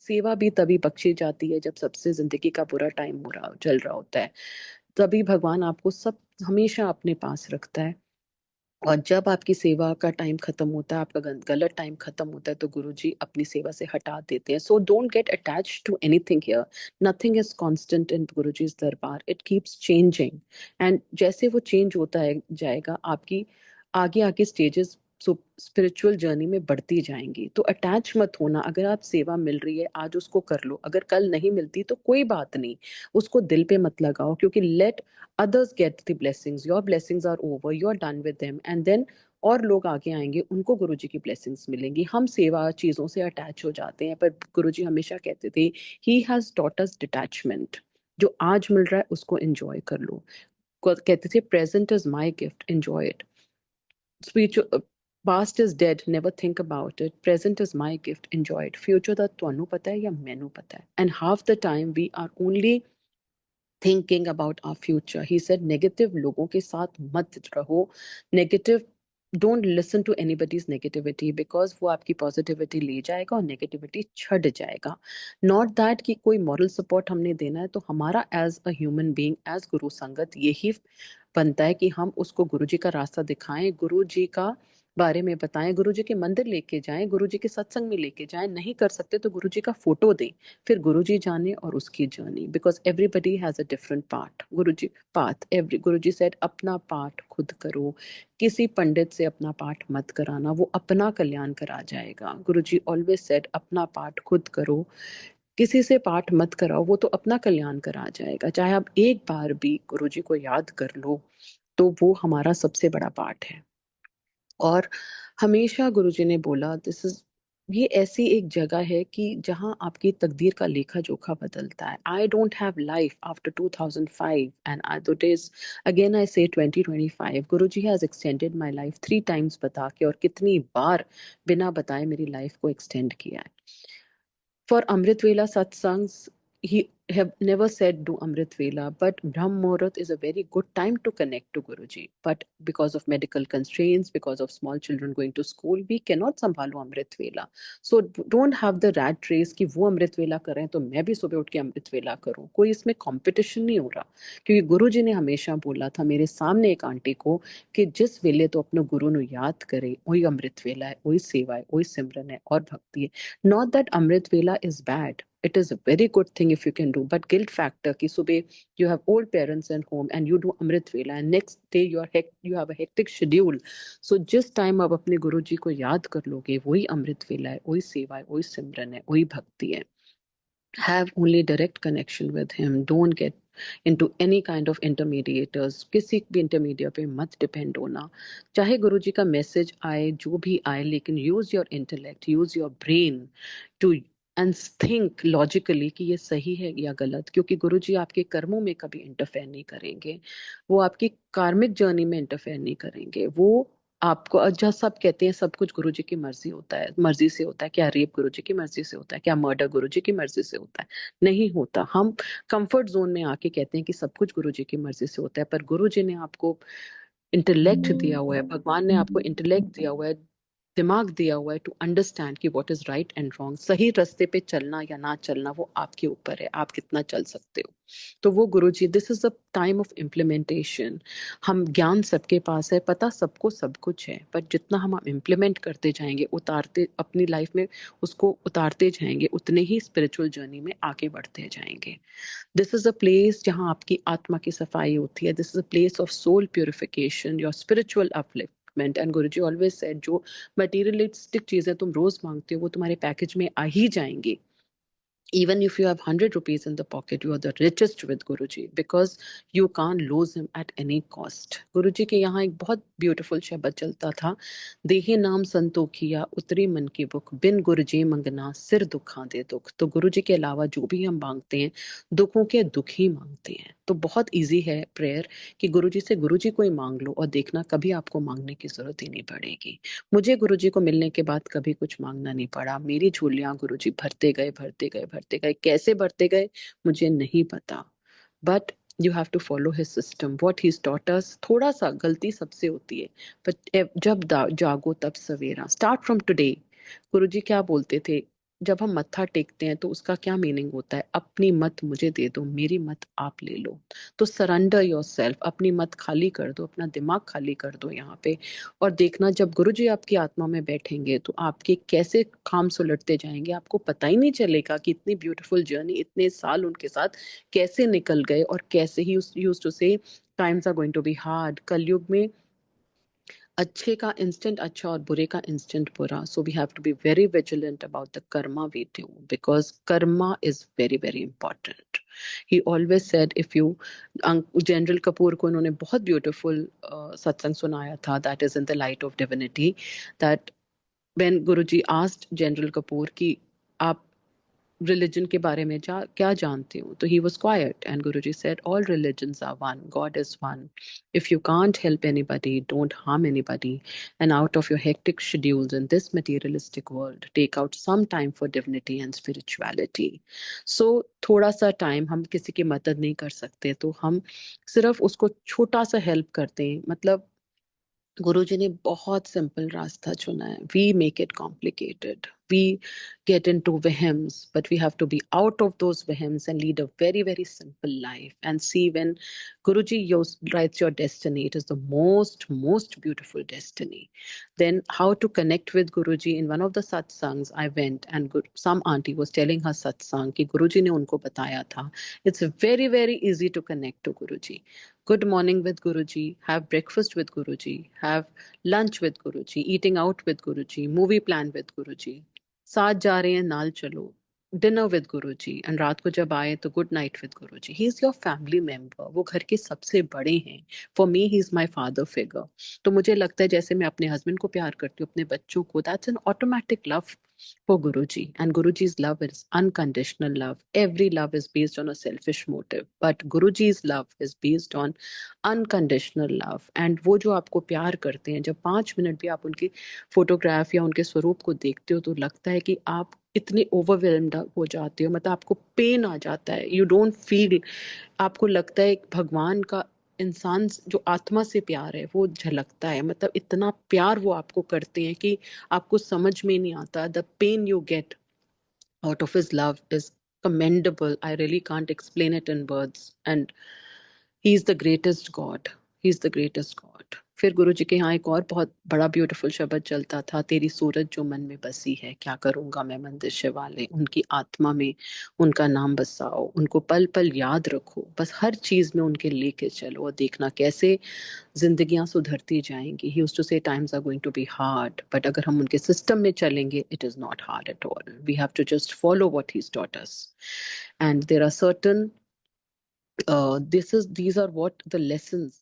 सेवा भी तभी बख्शी जाती है जब सबसे जिंदगी का बुरा टाइम हो रहा चल रहा होता है। तभी भगवान आपको सब हमेशा अपने पास रखता है। और जब आपकी सेवा का टाइम खत्म होता है, आपका गलत टाइम खत्म होता है, तो गुरुजी अपनी सेवा से हटा देते हैं। So don't get attached to anything here. Nothing is constant in Guruji's दरबार, इट कीप्स चेंजिंग। एंड जैसे वो चेंज होता है जाएगा, आपकी आगे आगे स्टेजेस स्पिरिचुअल जर्नी में बढ़ती जाएंगी। तो अटैच मत होना। अगर आप सेवा मिल रही है आज, उसको कर लो। अगर कल नहीं मिलती तो कोई बात नहीं, उसको दिल पे मत लगाओ, क्योंकि late others get the blessings, your blessings are over, you're done with them, and then और लोग आगे आएंगे, उनको गुरुजी की ब्लेसिंग्स मिलेंगी। हम सेवा चीजों से अटैच हो जाते हैं, पर गुरुजी हमेशा कहते थे he has taught us detachment. जो आज मिल रहा है उसको एंजॉय कर लो। कहते थे present is my gift, enjoy it. Spiritual past is dead, never think about it. Present is my gift, enjoy it. Future ਦਾ ਤੁਹਾਨੂੰ ਪਤਾ ਹੈ ਜਾਂ ਮੈਨੂੰ ਪਤਾ ਹੈ? And half the time we are only thinking about our future. He said negative लोगों के साथ मत रहो। Negative, don't listen to anybody's negativity, because वो आपकी पॉजिटिविटी ले जाएगा और नेगेटिविटी छट जाएगा। नॉट दैट कि कोई मॉरल सपोर्ट हमने देना है, तो हमारा as a human being, as गुरु संगत यही बनता है कि हम उसको गुरु जी का रास्ता दिखाएं, गुरु जी का बारे में बताएं, गुरु जी के मंदिर लेके जाएं, गुरु जी के सत्संग में लेके जाएं। नहीं कर सकते तो गुरु जी का फोटो दें, फिर गुरुजी जाने और उसकी journey. Because everybody has a different part, Guruji path. Every Guruji said अपना पाठ खुद करो, किसी पंडित से अपना पाठ मत कराना, वो अपना कल्याण करा जाएगा। गुरुजी ऑलवेज सेड अपना पाठ खुद करो, किसी से पाठ मत कराओ, वो तो अपना कल्याण करा जाएगा। चाहे आप एक बार भी गुरुजी को याद कर लो, तो वो हमारा सबसे बड़ा पाठ है। और हमेशा गुरुजी ने बोला दिस इज, ये ऐसी एक जगह है कि जहां आपकी तकदीर का लेखा जोखा बदलता है। I don't have life after 2005 and I do days again I say 2025। Guruji has extended my life 3 times बता के, और कितनी बार बिना बताए मेरी लाइफ को एक्सटेंड किया है। For Amrit Vela satsangs, he have never said do Amrit Vela, but Brahm Muhurat is a very good time to connect to Guruji. But because of medical constraints, because of small children going to school, we cannot संभालो Amrit Vela. So don't have the rat race कि वो अमृत वेला कर रहे हैं तो मैं भी सुबह उठ के अमृत वेला करूं। कोई इसमें कंपटीशन नहीं हो रहा, क्योंकि गुरुजी ने हमेशा बोला था मेरे सामने एक आंटी को कि जिस वेले तो अपने गुरु ਨੂੰ याद करे, वही अमृत वेला है, वही सेवा है, वही सिमरन है और भक्ति है। Not that Amrit Vela is bad. It is a very good thing if you can do. But guilt factor कि सुबह you have old parents at home and you do Amrit Vela and next day you have a hectic schedule. So जिस time आप अपने गुरु जी को याद कर लोगे, वही अमृत वेला है, वही सेवा है, वही सिमरन है, वही भक्ति है। Have only direct connection with him. Don't get into any kind of intermediators. किसी भी इंटरमीडिएट पे मत डिपेंड होना। चाहे गुरुजी का मैसेज आए, जो भी आए, लेकिन use your intellect, use your brain to and think logically कि ये सही है या गलत। क्योंकि गुरुजी आपके कर्मों में कभी इंटरफेयर नहीं करेंगे, वो आपकी कार्मिक जर्नी में इंटरफेयर नहीं करेंगे। वो आपको अच्छा, सब कहते हैं सब कुछ गुरुजी की मर्जी होता है, मर्जी से होता है। क्या रेप गुरुजी की मर्जी से होता है? क्या मर्डर गुरुजी की मर्जी से होता है? नहीं होता। हम कंफर्ट जोन में आके कहते हैं कि सब कुछ गुरुजी की मर्जी से होता है, पर गुरुजी ने आपको इंटेलेक्ट दिया हुआ है, भगवान ने आपको इंटेलेक्ट दिया हुआ है, दिमाग दिया हुआ है टू अंडरस्टैंड कि what is right and wrong. सही रास्ते पे चलना या ना चलना वो आपके ऊपर है, आप कितना चल सकते हो। तो वो Guruji, this is the time of implementation. हम ज्ञान सबके पास है, पता सबको सब कुछ है, पर जितना हम इम्प्लीमेंट करते जाएंगे, उतारते अपनी लाइफ में उसको उतारते जाएंगे, उतने ही स्पिरिचुअल जर्नी में आगे बढ़ते जाएंगे। दिस इज अ प्लेस जहाँ आपकी आत्मा की सफाई होती है। This is a place of soul purification, your spiritual upliftment. And Guruji always said जो मटेरियलिस्टिक चीजें तुम रोज मांगते हो वो तुम्हारे पैकेज में आ ही जाएंगी। Even if you have 100 rupees in the pocket, you are the richest with Guruji, because you can't lose him at any cost. Guruji के यहाँ एक बहुत ब्यूटीफुल शब्द चलता था, देहे नाम संतोखिया उतरी मन की बुक, बिन गुरुजी मंगना सिर दुखा दे दुख। तो गुरुजी के अलावा जो भी हम मांगते हैं, दुखों के दुख ही मांगते हैं। तो बहुत इजी है प्रेयर कि गुरुजी से गुरुजी को ही मांग लो, और देखना कभी आपको मांगने की जरूरत ही नहीं पड़ेगी। मुझे गुरुजी को मिलने के बाद कभी कुछ मांगना नहीं पड़ा। मेरी झोलियां गुरुजी भरते गए, भरते गए, भरते गए। कैसे भरते गए मुझे नहीं पता, but you have to follow his system, what he taught us. थोड़ा सा गलती सबसे होती है, बट जब जागो तब सवेरा, स्टार्ट फ्रॉम टुडे। गुरुजी क्या बोलते थे, जब हम मत्था टेकते हैं तो उसका क्या मीनिंग होता है? अपनी मत मुझे दे दो, मेरी मत आप ले लो। तो सरेंडर योरसेल्फ, अपनी मत खाली कर दो, अपना दिमाग खाली कर दो यहाँ पे। और देखना जब गुरुजी आपकी आत्मा में बैठेंगे तो आपके कैसे काम सुलटते जाएंगे, आपको पता ही नहीं चलेगा कि इतनी ब्यूटीफुल जर्नी, इतने साल उनके साथ कैसे निकल गए। और कैसे he used to say times are going to be hard. कलयुग में अच्छे का इंस्टेंट अच्छा और बुरे का इंस्टेंट बुरा. So we have to be very vigilant about the karma we do, because karma is very very important. He always said, if you general Kapoor को उन्होंने बहुत ब्यूटीफुल सत्संग सुनाया था, that is in the light of divinity, that when Guruji asked general Kapoor कि आप religion के बारे में क्या जानते हो, तो he was quite and Guruji said all religions are one, God is one. If you can't help anybody, don't harm anybody, and out of your hectic schedules in this materialistic world, take out some time for divinity and spirituality. So थोड़ा सा time, हम किसी की मदद नहीं कर सकते तो हम सिर्फ उसको छोटा सा हेल्प करते हैं. मतलब गुरुजी ने बहुत सिंपल रास्ता चुना है. We make it complicated. We get into vehem's, but we have to be out of those vehem's and lead a very, very simple life. And see, when Guruji writes your destiny, it is the most beautiful destiny. Then how to connect with Guruji? In one of the satsangs I went, and some auntie was telling her satsang कि Guruji ने उनको बताया था. It's very, very easy to connect to Guruji. Good morning with Guruji, have breakfast with Guruji, have lunch with Guruji, eating out with Guruji, movie plan with Guruji. साथ जा रहे हैं, नाल चलो, डिनर विद गुरुजी, एंड रात को जब आए तो good night with Guruji. He is your family member. वो घर के सबसे बड़े हैं. For me he is my father figure. तो मुझे लगता है जैसे मैं अपने हस्बैंड को प्यार करती हूँ, अपने बच्चों को, that's an automatic love for Guruji. And Guruji's love is unconditional love. Every love is based on a selfish motive, but Guruji's love is based on unconditional love. And वो जो आपको प्यार करते हैं, जब 5 मिनट भी आप उनकी फोटोग्राफ या उनके स्वरूप को देखते हो तो लगता है कि आप इतने ओवरवेल्म्ड हो जाते हो. मतलब आपको पेन आ जाता है. यू डोंट फील, आपको लगता है भगवान का इंसान जो आत्मा से प्यार है वो झलकता है. मतलब इतना प्यार वो आपको करते हैं कि आपको समझ में नहीं आता. The pain you get out of his love is commendable. I really can't explain it in words. And he's the greatest God. He's the greatest God. फिर गुरुजी के यहाँ एक और बहुत बड़ा ब्यूटीफुल शब्द चलता था, तेरी सूरत जो मन में बसी है, क्या करूंगा मैं मंदिर वाले. उनकी आत्मा में उनका नाम बसाओ, उनको पल पल याद रखो, बस हर चीज में उनके लेके चलो और देखना कैसे जिंदगियां सुधरती जाएंगी. He used to say times are going to be hard, but अगर हम उनके सिस्टम में चलेंगे, it is not hard at all. We have to just follow what he taught us. And there are certain these are what the lessons